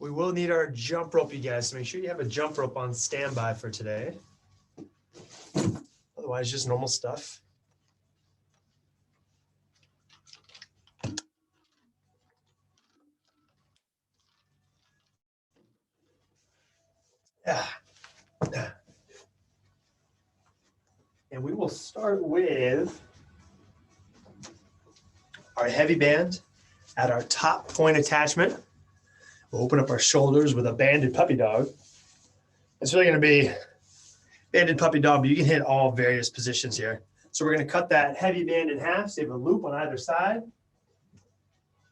We will need our jump rope, you guys, so make sure you have a jump rope on standby for today. Otherwise, just normal stuff. Yeah. And we will start with our heavy band at our top point attachment. We'll open up our shoulders with a banded puppy dog. It's really going to be banded puppy dog, but you can hit all various positions here. So we're going to cut that heavy band in half, so you have a loop on either side.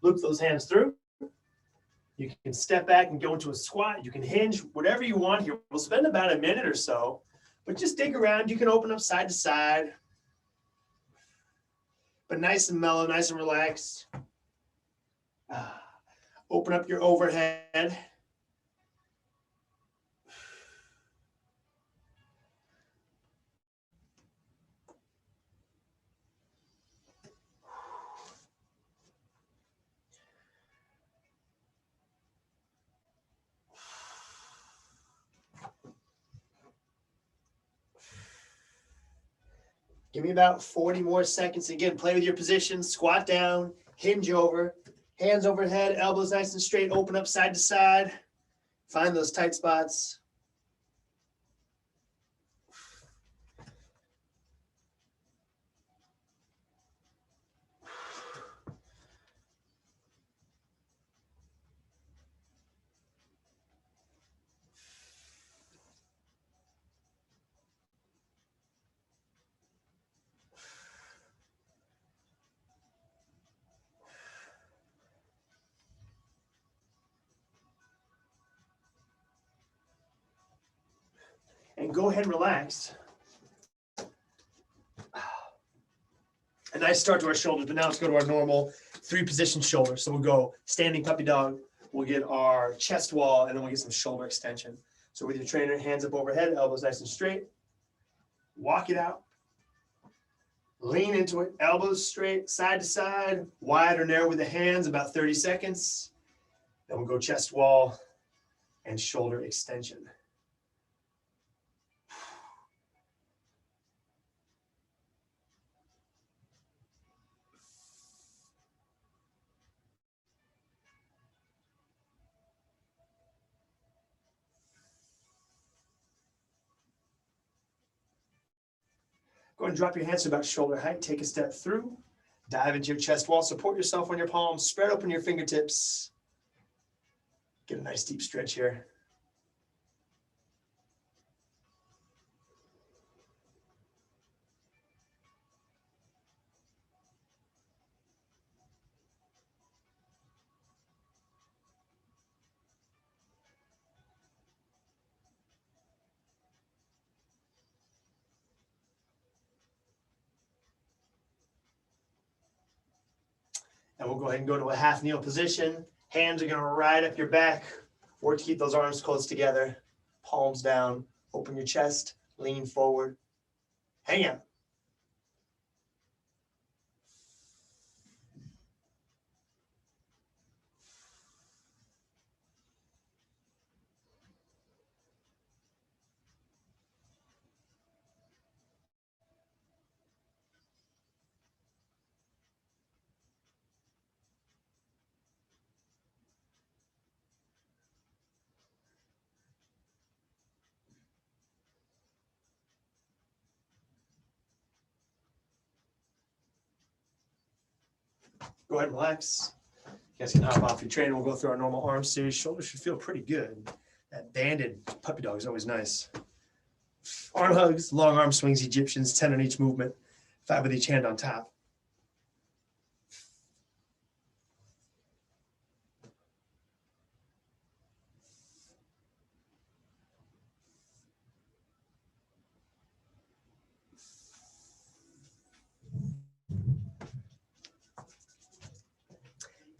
Loop those hands through. You can step back and go into a squat. You can hinge, whatever you want here. We'll spend about a minute or so, but just dig around. You can open up side to side, but nice and mellow, nice and relaxed. Open up your overhead. Give me about 40 more seconds. Again, play with your position, squat down, hinge over, hands overhead, elbows nice and straight, open up side to side. Find those tight spots. And go ahead and relax. A nice start to our shoulders, but now let's go to our normal 3-position shoulders. So we'll go standing puppy dog, we'll get our chest wall, and then we'll get some shoulder extension. So with your trainer, hands up overhead, elbows nice and straight. Walk it out. Lean into it, elbows straight, side to side, wide or narrow with the hands, about 30 seconds. Then we'll go chest wall and shoulder extension. Go ahead and drop your hands to about shoulder height. Take a step through. Dive into your chest wall. Support yourself on your palms. Spread open your fingertips. Get a nice deep stretch here. And we'll go ahead and go to a half kneel position. Hands are going to ride up your back. Work to keep those arms close together. Palms down. Open your chest. Lean forward. Hang out. Go ahead and relax. You guys can hop off your trainer. We'll go through our normal arm series. Shoulders should feel pretty good. That banded puppy dog is always nice. Arm hugs, long arm swings, Egyptians, 10 on each movement, 5 with each hand on top.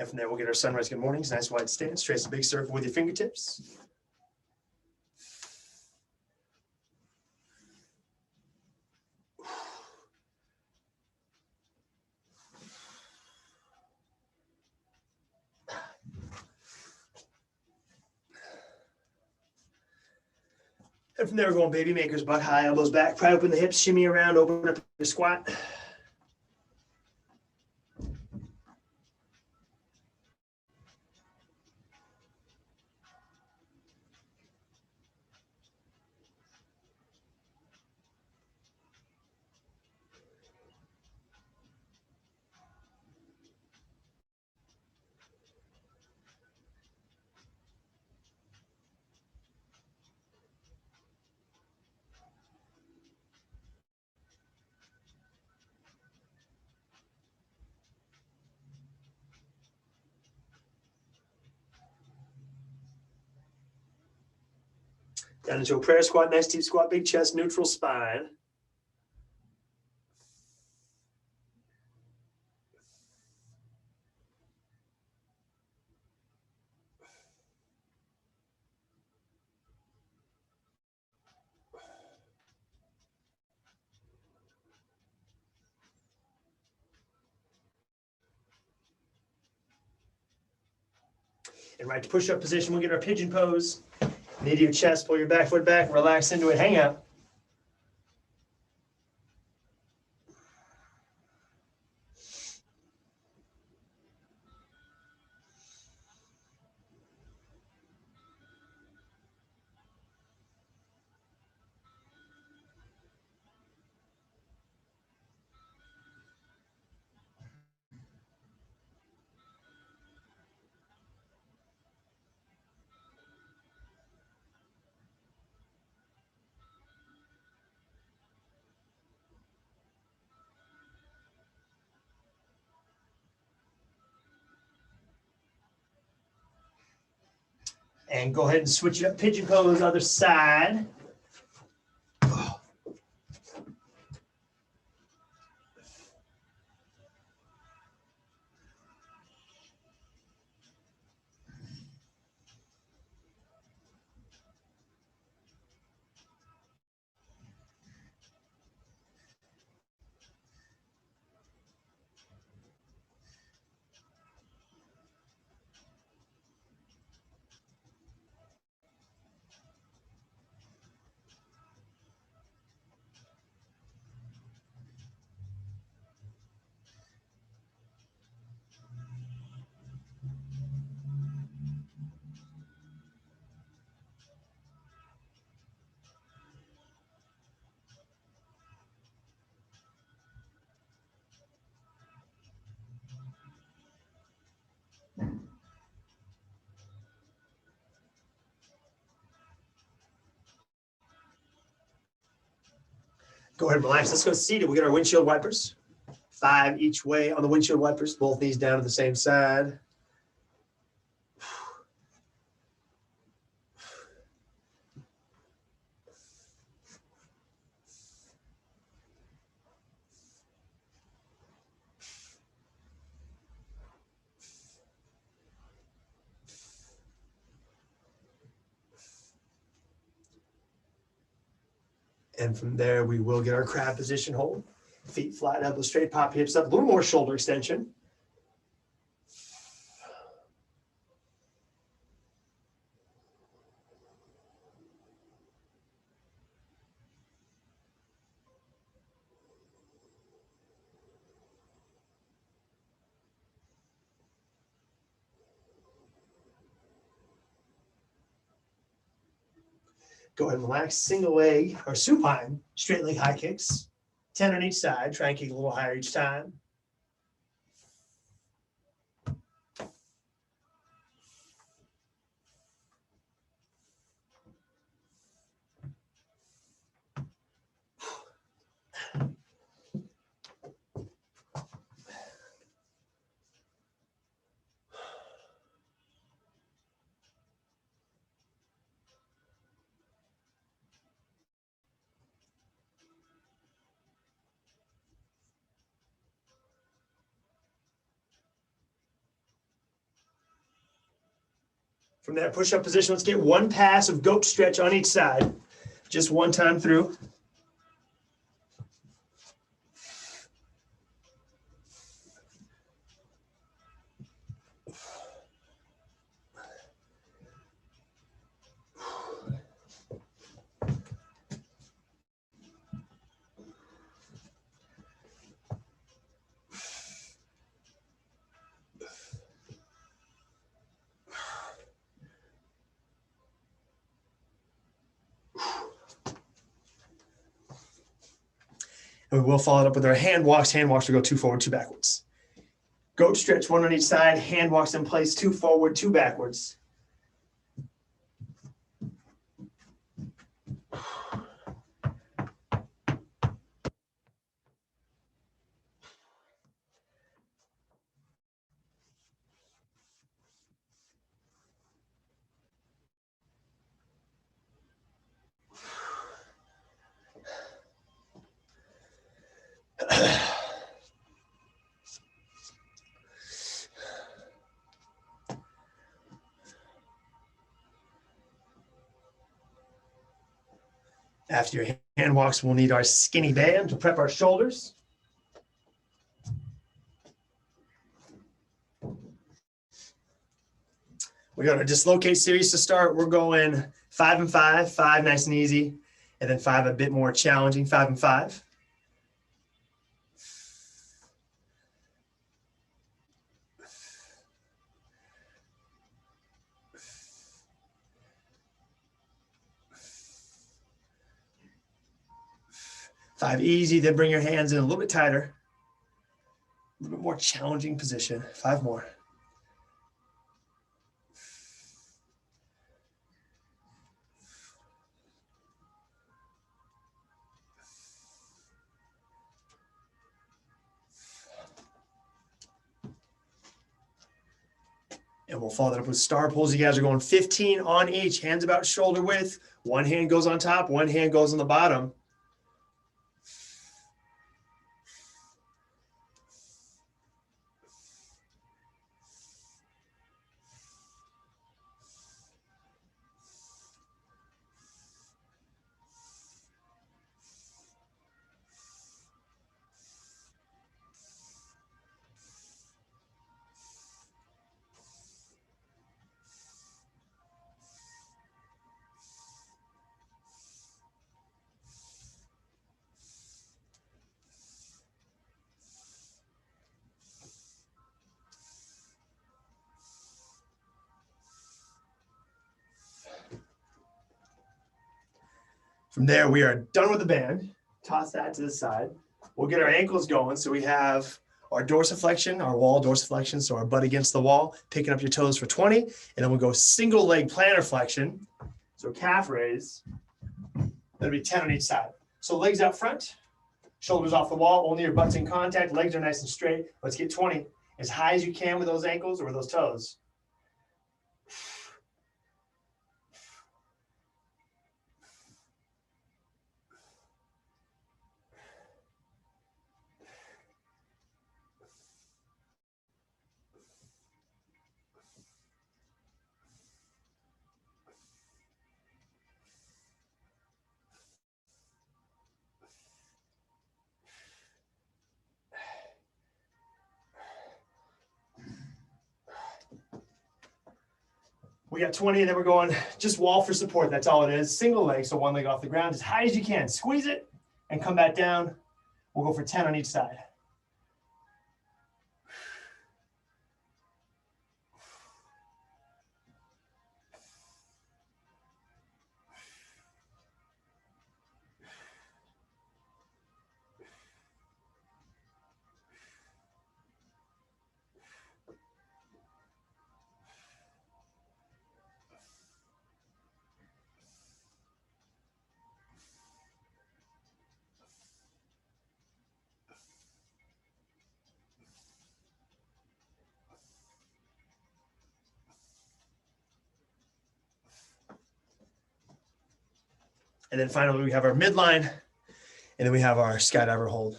And from there, we'll get our sunrise good mornings. Nice wide stance. Trace a big circle with your fingertips. And from there, we're going baby makers, butt high, elbows back, pry open the hips, shimmy around, open up your squat. Down into a prayer squat, nice deep squat, big chest, neutral spine. And right to push-up position, we'll get our pigeon pose. Knee to your chest, pull your back foot back, relax into it, hang out. And go ahead and switch it up, pigeon pose, other side. Go ahead and relax. Let's go seated. We'll get our windshield wipers. 5 each way on the windshield wipers, both knees down to the same side. And from there, we will get our crab position hold. Feet flat, elbows straight, pop hips up, a little more shoulder extension. Go ahead and relax, single leg or supine, straight leg high kicks. 10 on each side, try and kick a little higher each time. From that push-up position, let's get one pass of goat stretch on each side. Just one time through. And we'll follow it up with our hand walks. Hand walks will go 2 forward, 2 backwards. Goat stretch, 1 on each side. Hand walks in place, 2 forward, 2 backwards. After your hand walks, we'll need our skinny band to prep our shoulders. We got our dislocate series to start. We're going 5 and 5, 5 nice and easy, and then 5 a bit more challenging, 5 and 5. Five easy, then bring your hands in a little bit tighter, a little bit more challenging position. 5 more. And we'll follow that up with star pulls. You guys are going 15 on each, hands about shoulder width. One hand goes on top, one hand goes on the bottom. From there, we are done with the band. Toss that to the side. We'll get our ankles going. So we have our dorsiflexion, our wall dorsiflexion, so our butt against the wall, picking up your toes for 20. And then we'll go single leg plantar flexion. So calf raise. That'll be 10 on each side. So legs out front, shoulders off the wall, only your butt's in contact, legs are nice and straight. Let's get 20 as high as you can with those ankles or with those toes. We got 20, and then we're going just wall for support. That's all it is. Single leg, so one leg off the ground, as high as you can. Squeeze it and come back down. We'll go for 10 on each side. And then finally, we have our midline, and then we have our skydiver hold.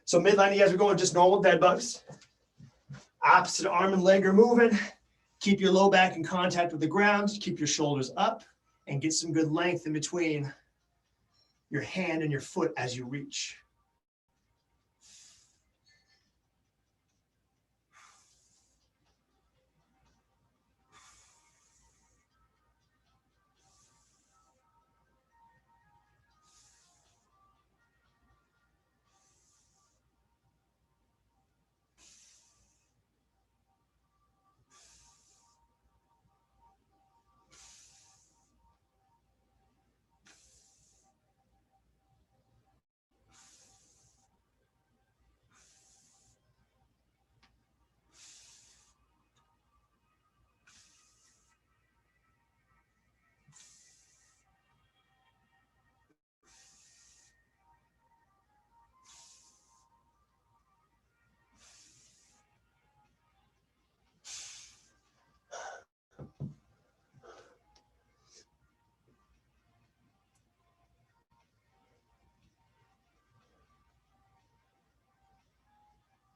So midline, you guys are going just normal dead bugs. Opposite arm and leg are moving. Keep your low back in contact with the ground. Keep your shoulders up and get some good length in between your hand and your foot as you reach.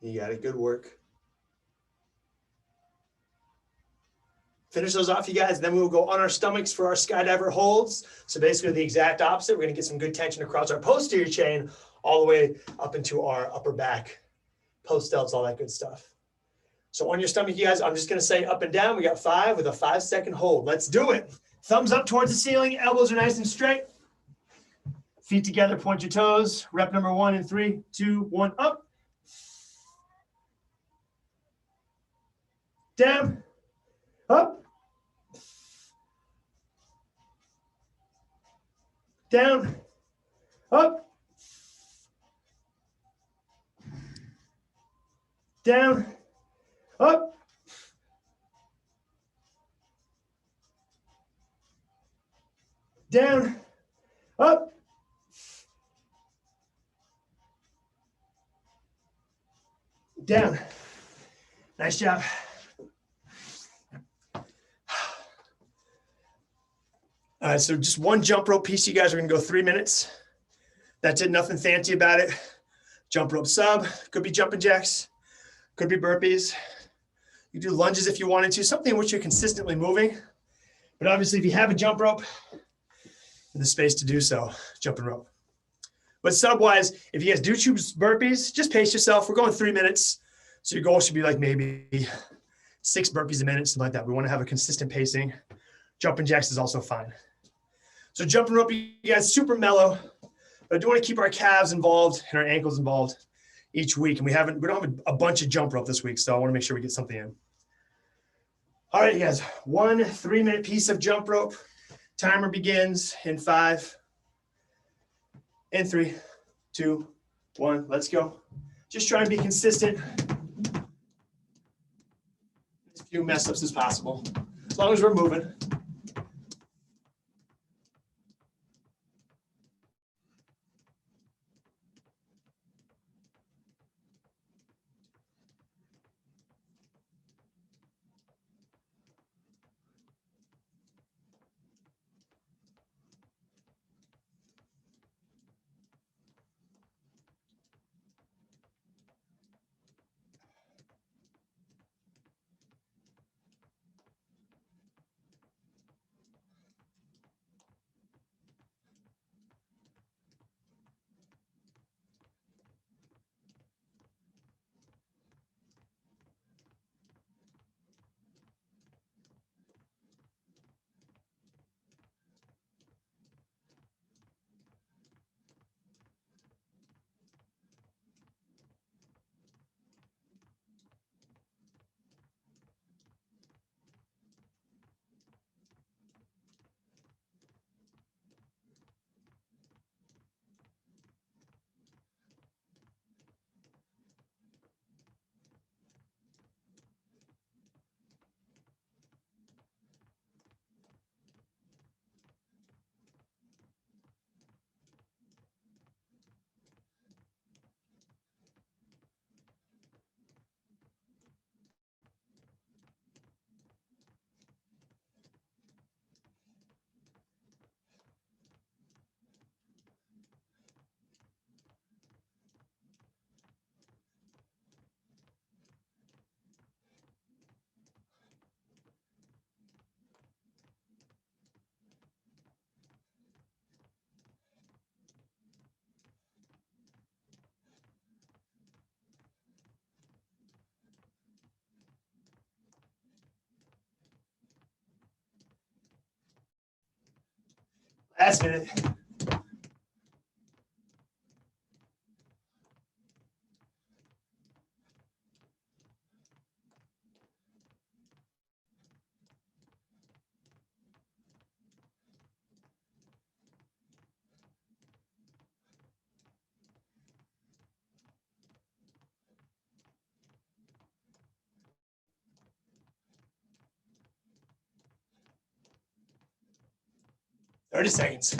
You got it. Good work. Finish those off, you guys. Then we will go on our stomachs for our skydiver holds. So basically the exact opposite. We're going to get some good tension across our posterior chain all the way up into our upper back, post delts, all that good stuff. So on your stomach, you guys, I'm just going to say up and down. We got 5 with a 5-second hold. Let's do it. Thumbs up towards the ceiling. Elbows are nice and straight. Feet together, point your toes. Rep number 1 in 3, 2, 1, up. Down, up. Down, up, down, up, down, up, down. Nice job. All right, so just one jump rope piece. You guys are going to go 3 minutes. That's it. Nothing fancy about it. Jump rope sub. Could be jumping jacks. Could be burpees. You do lunges if you wanted to. Something in which you're consistently moving. But obviously, if you have a jump rope, in the space to do so, jumping rope. But sub-wise, if you guys do choose burpees, just pace yourself. We're going 3 minutes. So your goal should be like maybe 6 burpees a minute, something like that. We want to have a consistent pacing. Jumping jacks is also fine. So jumping rope, you guys, super mellow. But I do want to keep our calves involved and our ankles involved each week. And we don't have a bunch of jump rope this week, so I want to make sure we get something in. All right, you guys, 1 3-minute piece of jump rope. Timer begins in 5, in 3, 2, 1. Let's go. Just try and be consistent. As few mess ups as possible, as long as we're moving. Last minute. Thirty seconds.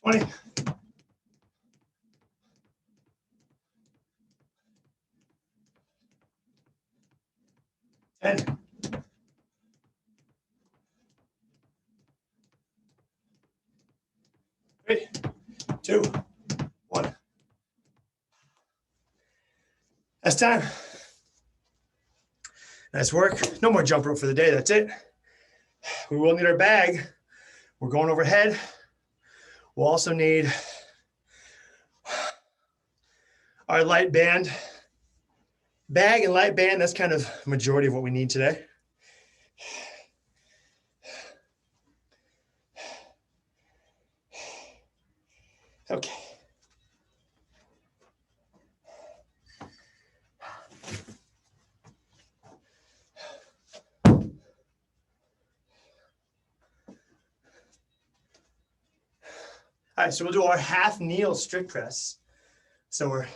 Twenty. 10. Last time. Nice work. No more jump rope for the day. That's it. We will need our bag. We're going overhead. We'll also need our light band. Bag and light band, that's kind of majority of what we need today. Okay. All right, so we'll do our half kneel strict press. So we're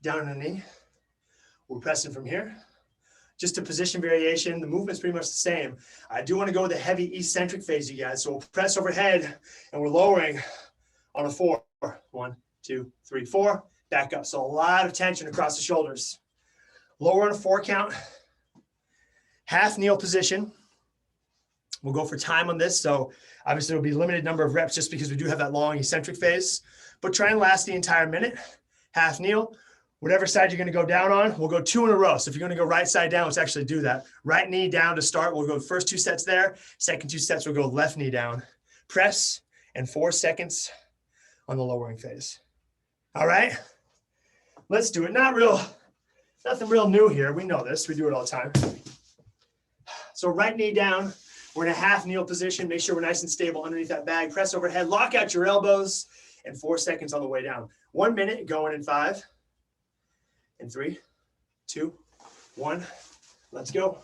down on a knee. We're pressing from here. Just a position variation. The movement's pretty much the same. I do want to go with a heavy eccentric phase, you guys. So we'll press overhead and we're lowering on a 4. 1, 2, 3, 4. Back up. So a lot of tension across the shoulders. Lower on a 4 count. Half kneel position. We'll go for time on this. So obviously it'll be limited number of reps just because we do have that long eccentric phase. But try and last the entire minute. Half kneel. Whatever side you're going to go down on, we'll go 2 in a row. So if you're going to go right side down, let's actually do that. Right knee down to start. We'll go first 2 sets there. Second 2 sets, we'll go left knee down. Press and 4 seconds on the lowering phase. All right, let's do it. Nothing real new here. We know this. We do it all the time. So right knee down. We're in a half kneel position. Make sure we're nice and stable underneath that bag. Press overhead. Lock out your elbows. And 4 seconds on the way down. 1 minute going in 5. And 3, 2, 1. Let's go.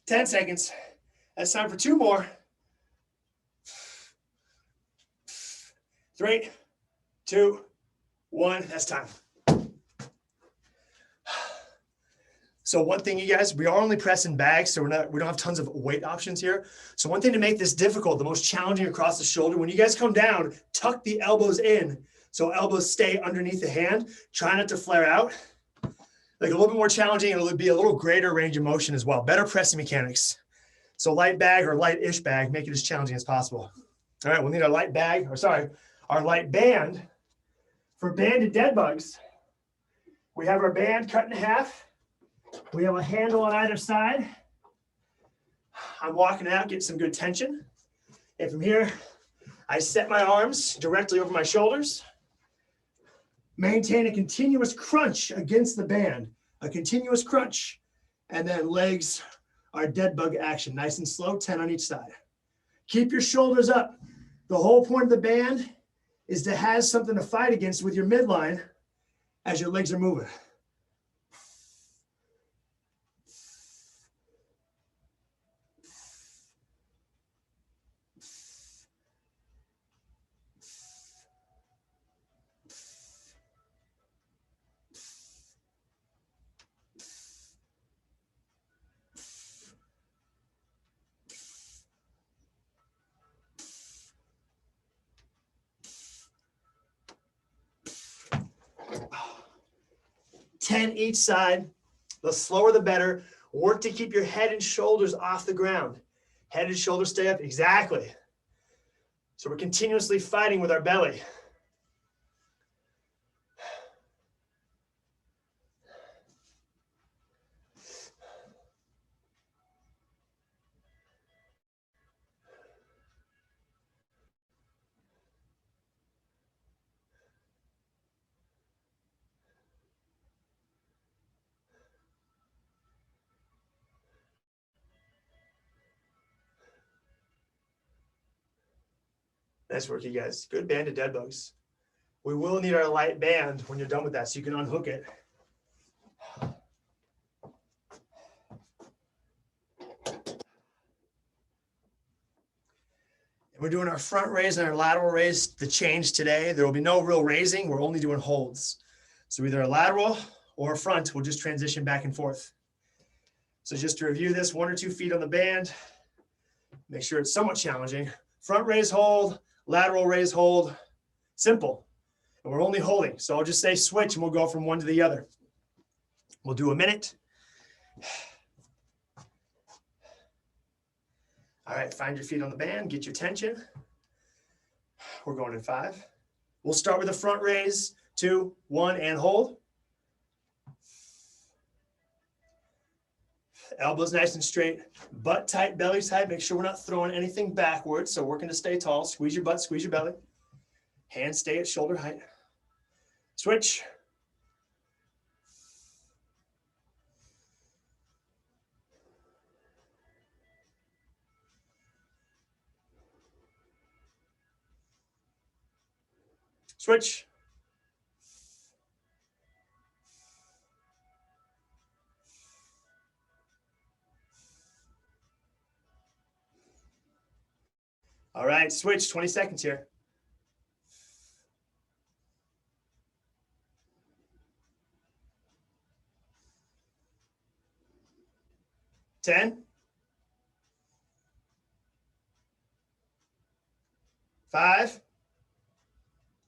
Ten seconds. That's time for 2 more. 3, 2, 1. That's time. So one thing, you guys, we are only pressing bags, so we don't have tons of weight options here. So one thing to make this difficult, the most challenging across the shoulder, when you guys come down, tuck the elbows in so elbows stay underneath the hand. Try not to flare out. Like a little bit more challenging, it'll be a little greater range of motion as well. Better pressing mechanics. So light bag or light-ish bag, make it as challenging as possible. All right, we'll need our light bag, our light band. For banded dead bugs, we have our band cut in half. We have a handle on either side. I'm walking out, getting some good tension. And from here, I set my arms directly over my shoulders. Maintain a continuous crunch against the band, a continuous crunch. And then legs are dead bug action, nice and slow, 10 on each side. Keep your shoulders up. The whole point of the band is to have something to fight against with your midline as your legs are moving. Ten each side. The slower the better. Work to keep your head and shoulders off the ground. Head and shoulders stay up. Exactly. So we're continuously fighting with our belly. Nice work, you guys. Good band of dead bugs. We will need our light band when you're done with that, so you can unhook it. We're doing our front raise and our lateral raise. The change today, there will be no real raising. We're only doing holds. So either a lateral or a front, we'll just transition back and forth. So just to review this, 1 or 2 feet on the band. Make sure it's somewhat challenging. Front raise, hold, lateral raise, hold. Simple. And we're only holding. So I'll just say switch and we'll go from one to the other. We'll do a minute. All right, find your feet on the band, get your tension. We're going in 5. We'll start with a front raise, 2, 1, and hold. Elbows nice and straight, butt tight, belly tight. Make sure we're not throwing anything backwards. So working to stay tall. Squeeze your butt, squeeze your belly. Hands stay at shoulder height. Switch. Switch. All right, switch, 20 seconds here. Ten, 5,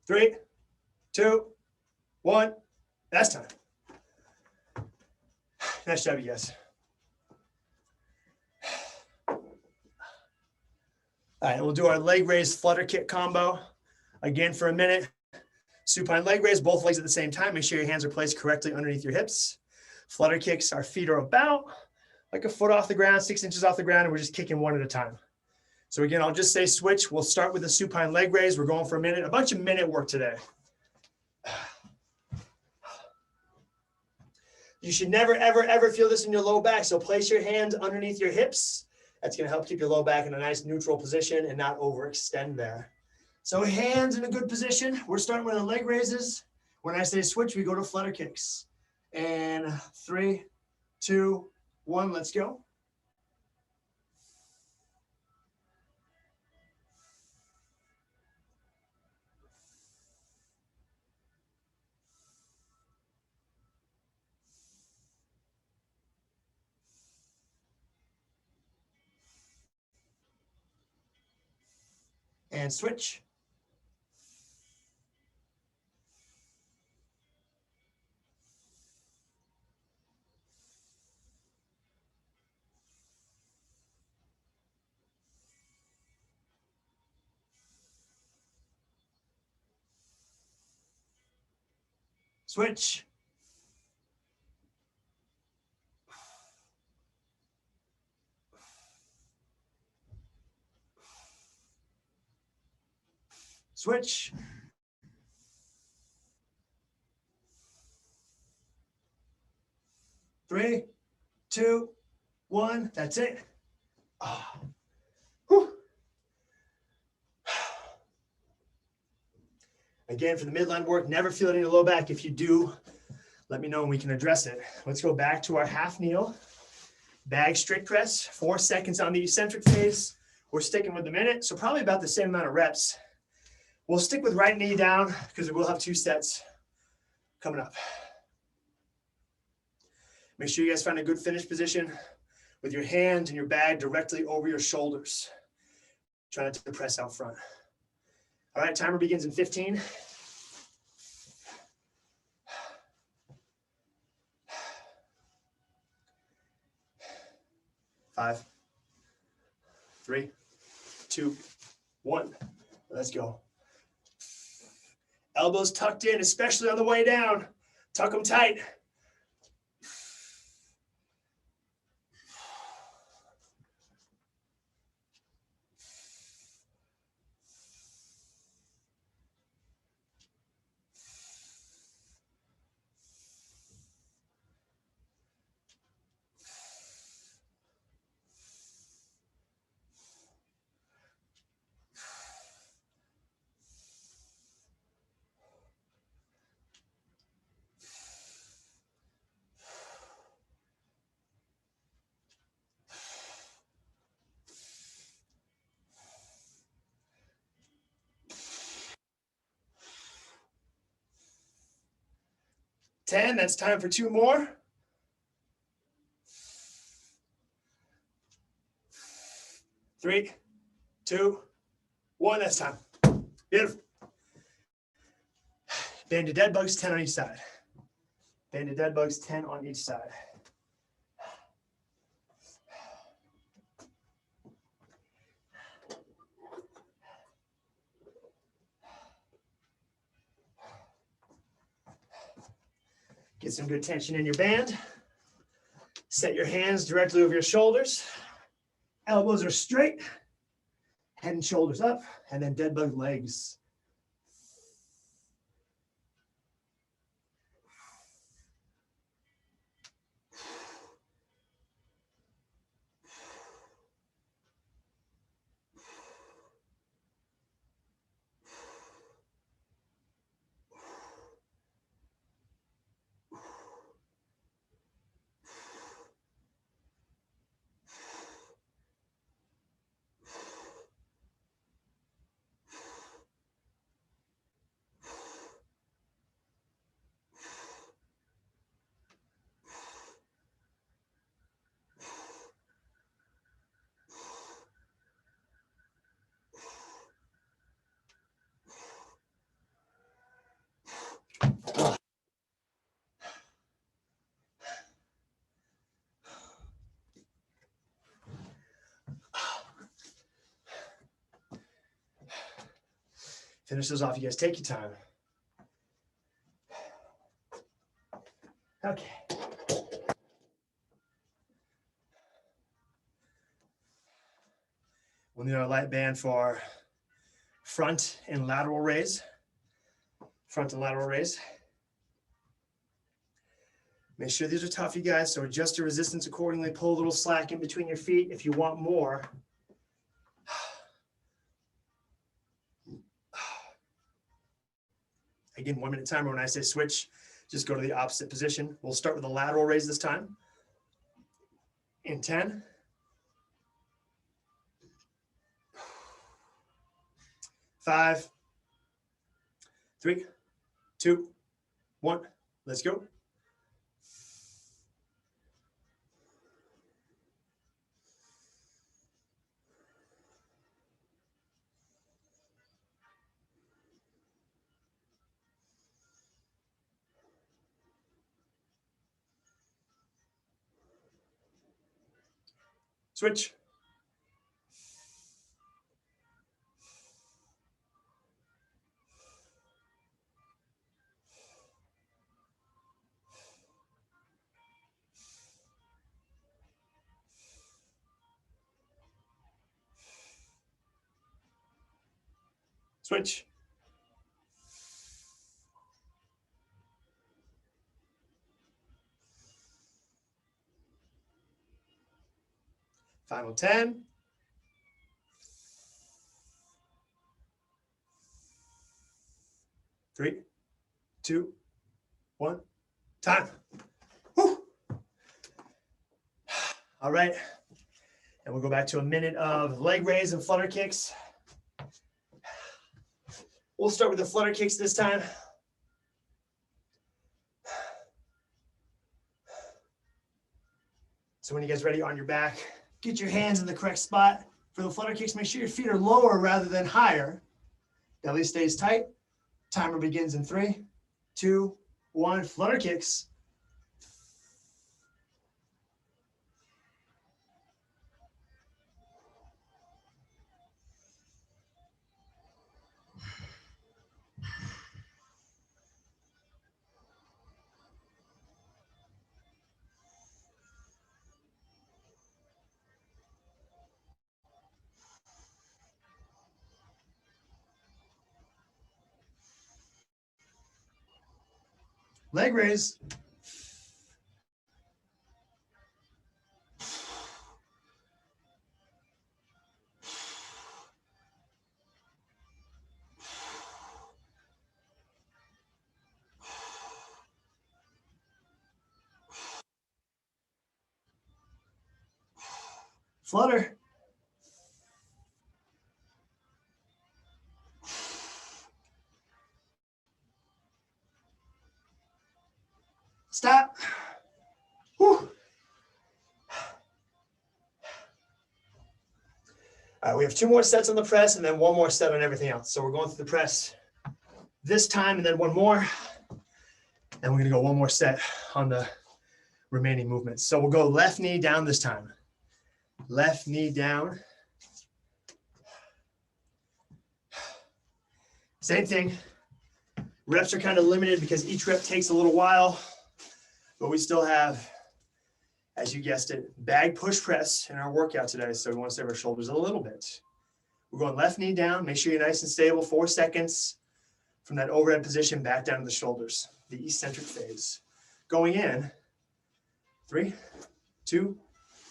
3, 2, 1. That's time. Nice job, you guys. All right, we'll do our leg raise flutter kick combo. Again for a minute. Supine leg raise, both legs at the same time. Make sure your hands are placed correctly underneath your hips. Flutter kicks, our feet are about like a foot off the ground, 6 inches off the ground, and we're just kicking one at a time. So again, I'll just say switch. We'll start with the supine leg raise. We're going for a minute, a bunch of minute work today. You should never, ever, ever feel this in your low back. So place your hands underneath your hips. That's going to help keep your low back in a nice neutral position and not overextend there. So hands in a good position. We're starting with the leg raises. When I say switch, we go to flutter kicks. And 3, 2, 1, let's go. And switch. Switch. Switch. Three, 2, 1. That's it. Oh. Again, for the midline work, never feel it in your low back. If you do, let me know and we can address it. Let's go back to our half kneel. Bag strict press, 4 seconds on the eccentric phase. We're sticking with the minute, so probably about the same amount of reps. We'll stick with right knee down because we will have 2 sets coming up. Make sure you guys find a good finish position with your hands and your bag directly over your shoulders. Try not to press out front. All right, timer begins in 15. 5, 3, 2, 1. Let's go. Elbows tucked in, especially on the way down. Tuck them tight. 10, that's time for 2 more. 3, 2, 1, that's time. Beautiful. Banded dead bugs, 10 on each side. Banded dead bugs, 10 on each side. Get some good tension in your band. Set your hands directly over your shoulders. Elbows are straight. Head and shoulders up, and then dead bug legs. Finish this off. You guys take your time. Okay. We'll need our light band for front and lateral raise. Front and lateral raise. Make sure these are tough, you guys, so adjust your resistance accordingly. Pull a little slack in between your feet if you want more. Again, 1 minute timer. When I say switch, just go to the opposite position. We'll start with a lateral raise this time. In 10. 5, 3, 2, 1. Let's go. Switch. Switch. Final 10. 3, 2, 1. Time. Whew. All right. And we'll go back to a minute of leg raise and flutter kicks. We'll start with the flutter kicks this time. So when you guys ready on your back, get your hands in the correct spot. For the flutter kicks, make sure your feet are lower rather than higher. Belly stays tight. Timer begins in 3, 2, 1. Flutter kicks. Leg raise. Flutter. Stop. Whew. All right, we have 2 more sets on the press and then 1 more set on everything else. So we're going through the press this time and then 1 more. And we're gonna go 1 more set on the remaining movements. So we'll go left knee down this time. Left knee down. Same thing. Reps are kind of limited because each rep takes a little while, but we still have, as you guessed it, bag push press in our workout today. So we want to save our shoulders a little bit. We're going left knee down. Make sure you're nice and stable. 4 seconds from that overhead position back down to the shoulders, the eccentric phase. Going in, 3, 2,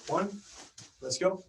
1, let's go.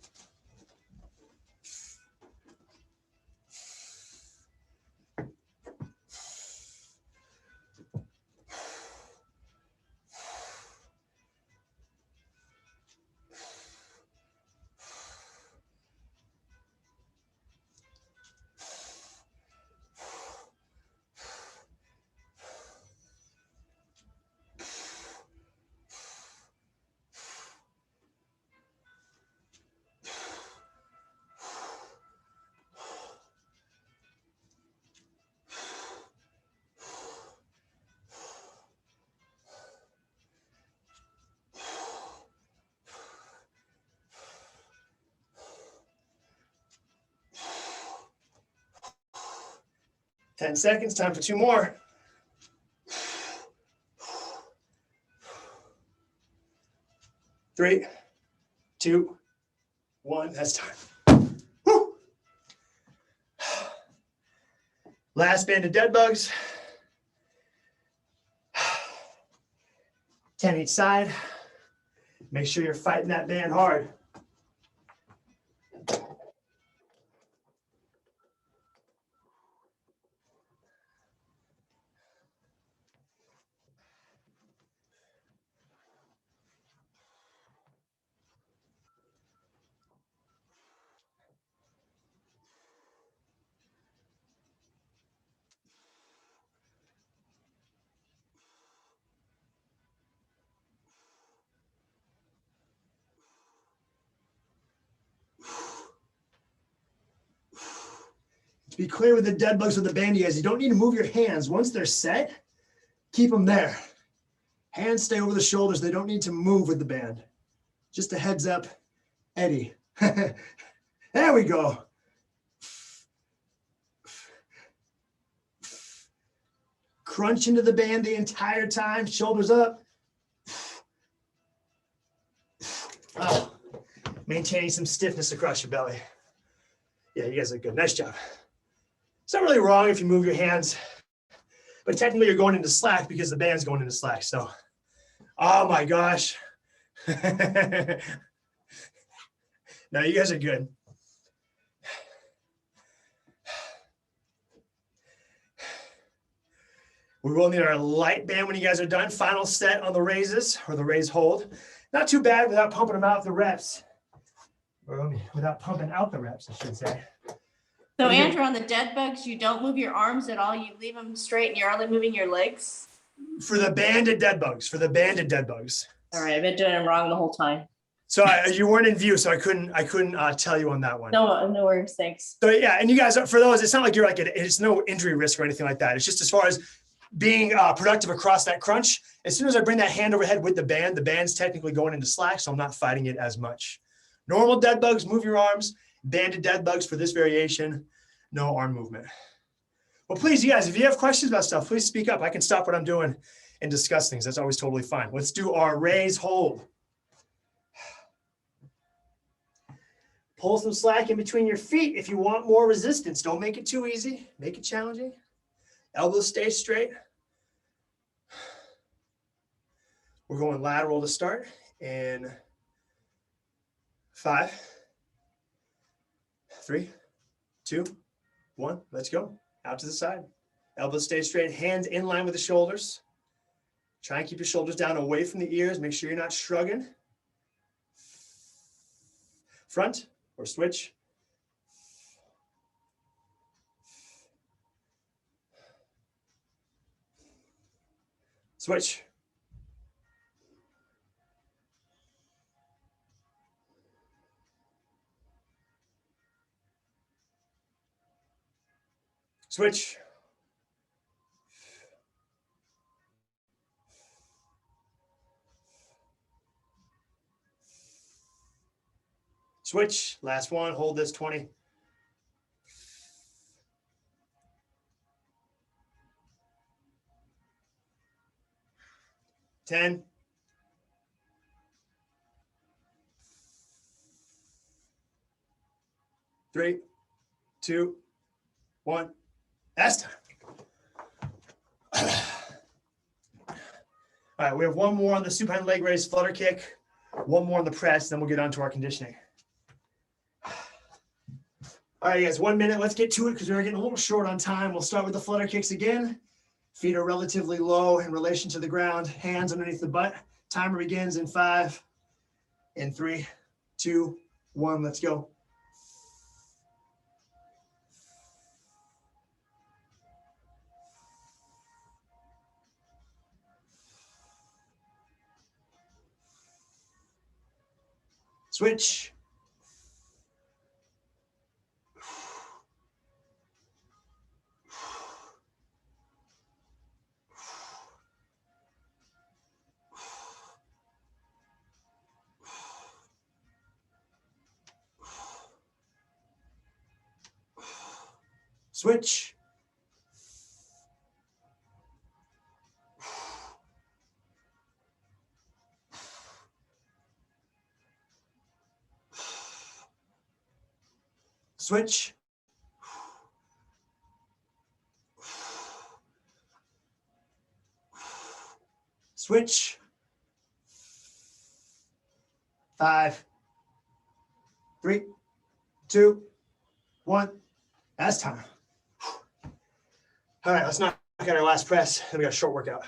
Ten seconds, time for 2 more. Three, 2, 1, that's time. Woo. Last band of dead bugs. 10 each side. Make sure you're fighting that band hard. To be clear with the dead bugs with the band, you guys, you don't need to move your hands. Once they're set, keep them there. Hands stay over the shoulders. They don't need to move with the band. Just a heads up, Eddie. There we go. Crunch into the band the entire time, shoulders up. Oh, maintaining some stiffness across your belly. Yeah, you guys are good. Nice job. It's not really wrong if you move your hands, but technically you're going into slack because the band's going into slack. So, oh my gosh. No, you guys are good. We will need our light band when you guys are done. Final set on the raises or the raise hold. Not too bad without pumping them out the reps. Or without pumping out the reps, I should say. So Andrew, on the dead bugs, you don't move your arms at all. You leave them straight and you're only moving your legs? For the banded dead bugs, All right, I've been doing them wrong the whole time. So you weren't in view, so I couldn't tell you on that one. No worries, thanks. So yeah, and you guys, for those, it's not like you're like, it's no injury risk or anything like that. It's just as far as being productive across that crunch. As soon as I bring that hand overhead with the band's technically going into slack, so I'm not fighting it as much. Normal dead bugs, move your arms. Banded dead bugs for this variation, no arm movement. Well, please, you guys, if you have questions about stuff, please speak up. I can stop what I'm doing and discuss things. That's always totally fine. Let's do our raise hold. Pull some slack in between your feet if you want more resistance. Don't make it too easy. Make it challenging. Elbows stay straight. We're going lateral to start in 5, 3, 2, 1. Let's go. Out to the side. Elbows stay straight. Hands in line with the shoulders. Try and keep your shoulders down away from the ears. Make sure you're not shrugging. Front or switch. Switch. Switch. Switch. Last one. Hold this 20. 10. 3, 2, 1. That's time. All right, we have one more on the supine leg raise flutter kick, one more on the press, then we'll get on to our conditioning. All right, guys, 1 minute. Let's get to it because we're getting a little short on time. We'll start with the flutter kicks again. Feet are relatively low in relation to the ground, hands underneath the butt. Timer begins in 5, in 3, 2, 1. Let's go. Switch. Switch. Switch. Switch. 5, 3, 2, 1. That's time. All right, let's knock out our last press. Then we got a short workout.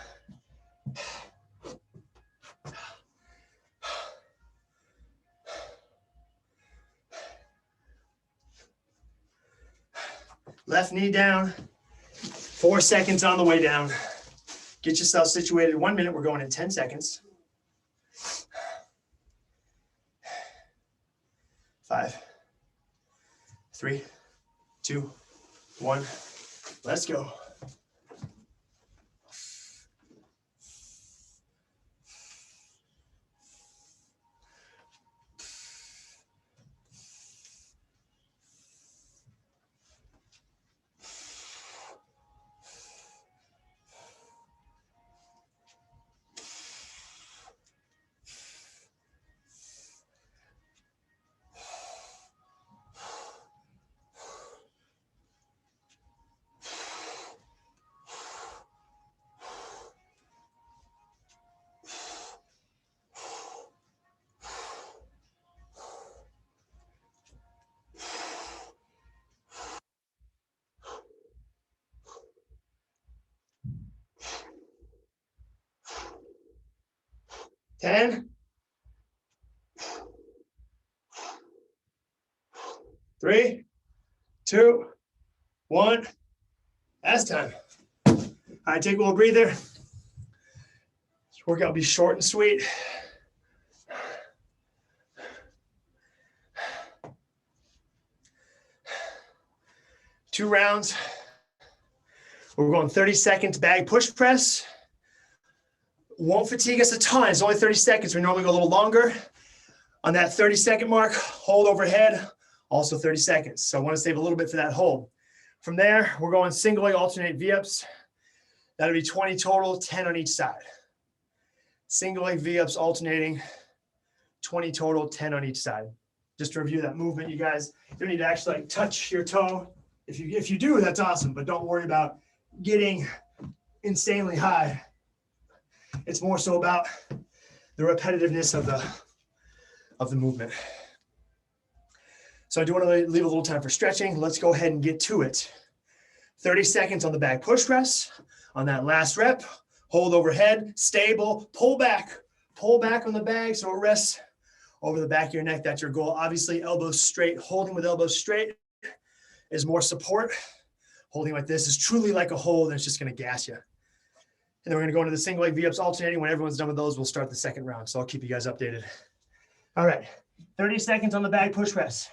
Left knee down. 4 seconds on the way down. Get yourself situated. 1 minute. We're going in 10 seconds. 5, 3, 2, 1. Let's go. Ten, 3, 2, 1. That's time. All right, take a little breather. This workout will be short and sweet. Two rounds. We're going 30 seconds bag push press. Won't fatigue us a ton. It's only 30 seconds. We normally go a little longer. On that 30-second mark, hold overhead, also 30 seconds. So I want to save a little bit for that hold. From there, we're going single leg alternate V-ups. That'll be 20 total, 10 on each side. Single leg V-ups alternating, 20 total, 10 on each side. Just to review that movement, you guys don't need to actually like touch your toe. If you do, that's awesome, but don't worry about getting insanely high. It's more so about the repetitiveness of the movement. So I do want to leave a little time for stretching. Let's go ahead and get to it. 30 seconds on the back push press. On that last rep, hold overhead, stable, pull back on the bag so it rests over the back of your neck. That's your goal. Obviously, elbows straight. Holding with elbows straight is more support. Holding like this is truly like a hold, and it's just going to gas you. And then we're going to go into the single leg V-ups alternating. When everyone's done with those, we'll start the second round. So I'll keep you guys updated. All right, 30 seconds on the bag push press.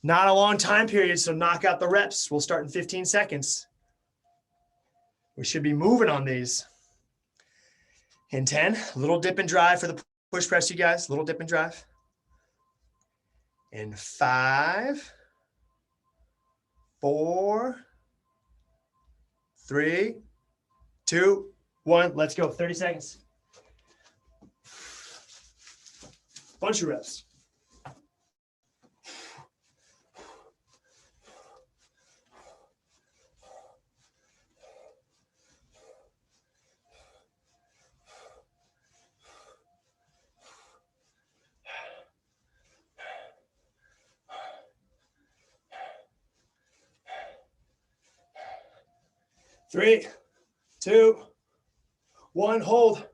Not a long time period, so knock out the reps. We'll start in 15 seconds. We should be moving on these. In 10, little dip and drive for the push press, you guys. Little dip and drive. In 5, 4, 3, 2, 1. Let's go. 30 seconds. Bunch of reps. Three, 2, 1, hold.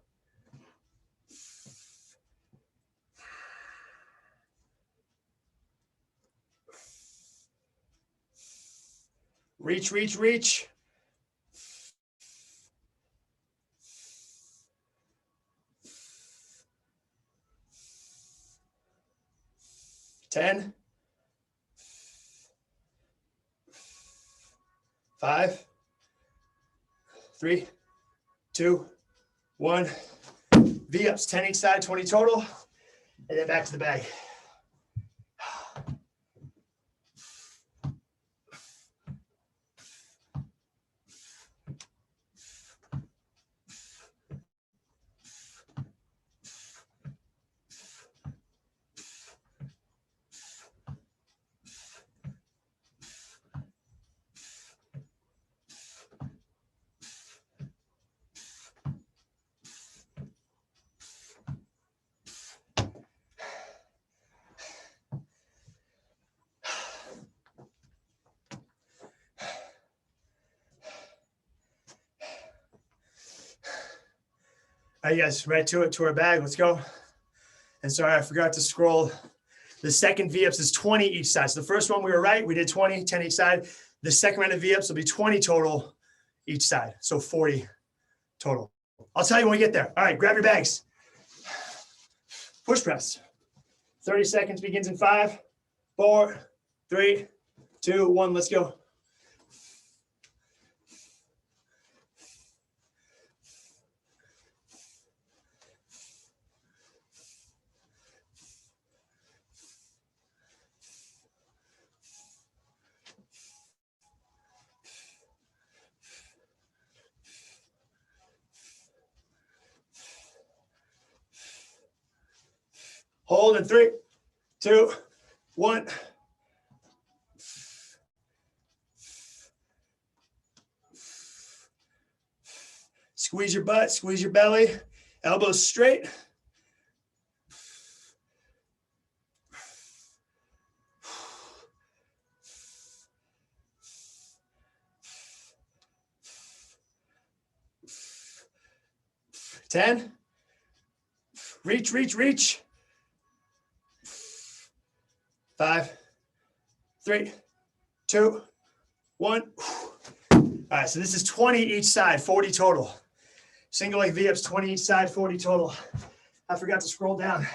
Reach, reach, reach. 10, 5, 3, 2, 1. V-ups, 10 each side, 20 total. And then back to the bag. All right, guys, right to our bag. Let's go. And sorry, I forgot to scroll. The second V-ups is 20 each side. So the first one we were right. We did 20, 10 each side. The second round of V-ups will be 20 total each side. So 40 total. I'll tell you when we get there. All right, grab your bags. Push press. 30 seconds begins in 5, 4, 3, 2, 1. Let's go. Hold in 3, 2, 1. Squeeze your butt, squeeze your belly, elbows straight. Ten. Reach, reach, reach. 5, 3, 2, 1. All right, so this is 20 each side, 40 total. Single leg V-ups, 20 each side, 40 total. I forgot to scroll down.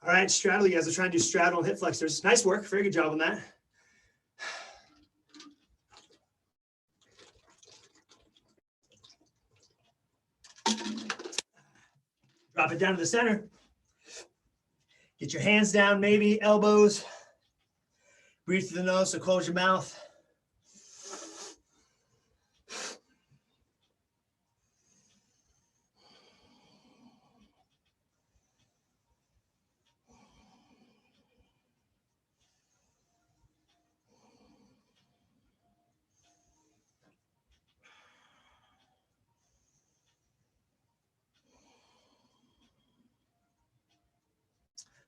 All right, straddle. You guys are trying to do straddle and hip flexors. Nice work. Very good job on that. Drop it down to the center. Get your hands down, maybe elbows. Breathe through the nose, so close your mouth.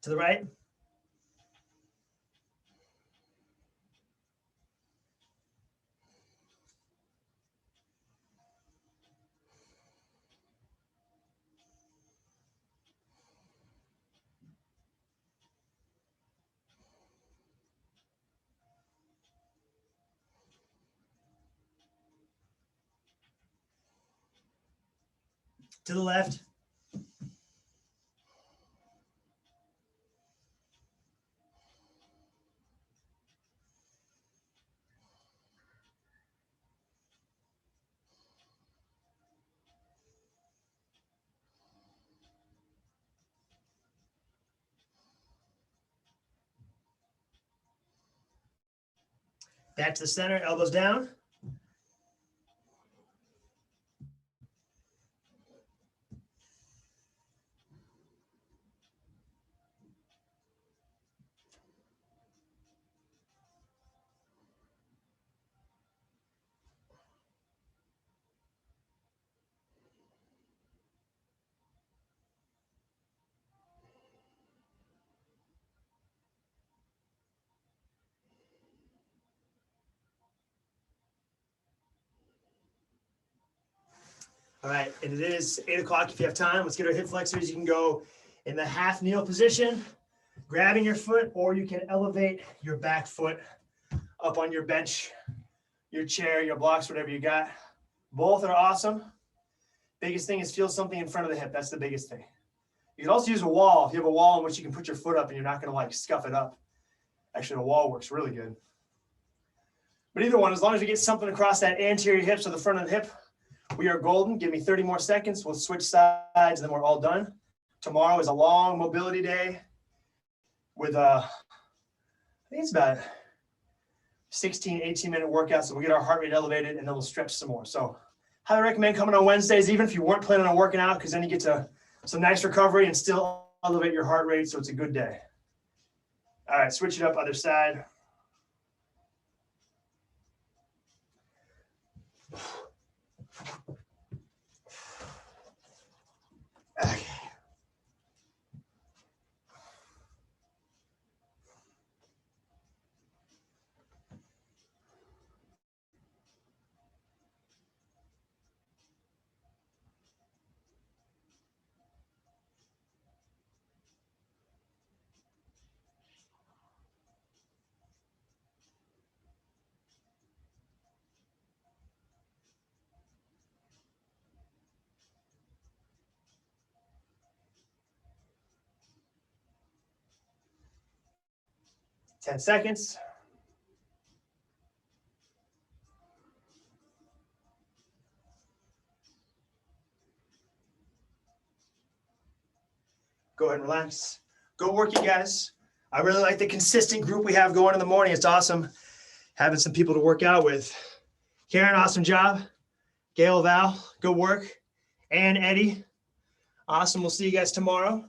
To the right. To the left. Back to the center, elbows down. All right, and it is 8 o'clock. If you have time, let's get our hip flexors. You can go in the half kneel position, grabbing your foot, or you can elevate your back foot up on your bench, your chair, your blocks, whatever you got. Both are awesome. Biggest thing is feel something in front of the hip. That's the biggest thing. You can also use a wall. If you have a wall in which you can put your foot up and you're not going to like scuff it up. Actually, a wall works really good. But either one, as long as you get something across that anterior hip, so the front of the hip, we are golden. Give me 30 more seconds. We'll switch sides, and then we're all done. Tomorrow is a long mobility day with, I think it's about 16, 18-minute workout. So we'll get our heart rate elevated, and then we'll stretch some more. So highly recommend coming on Wednesdays, even if you weren't planning on working out, because then you get to some nice recovery and still elevate your heart rate. So it's a good day. All right, switch it up, other side. Okay. Ten seconds. Go ahead and relax. Go work, you guys. I really like the consistent group we have going in the morning. It's awesome having some people to work out with. Karen, awesome job. Gail, Val, good work. And Eddie, awesome. We'll see you guys tomorrow.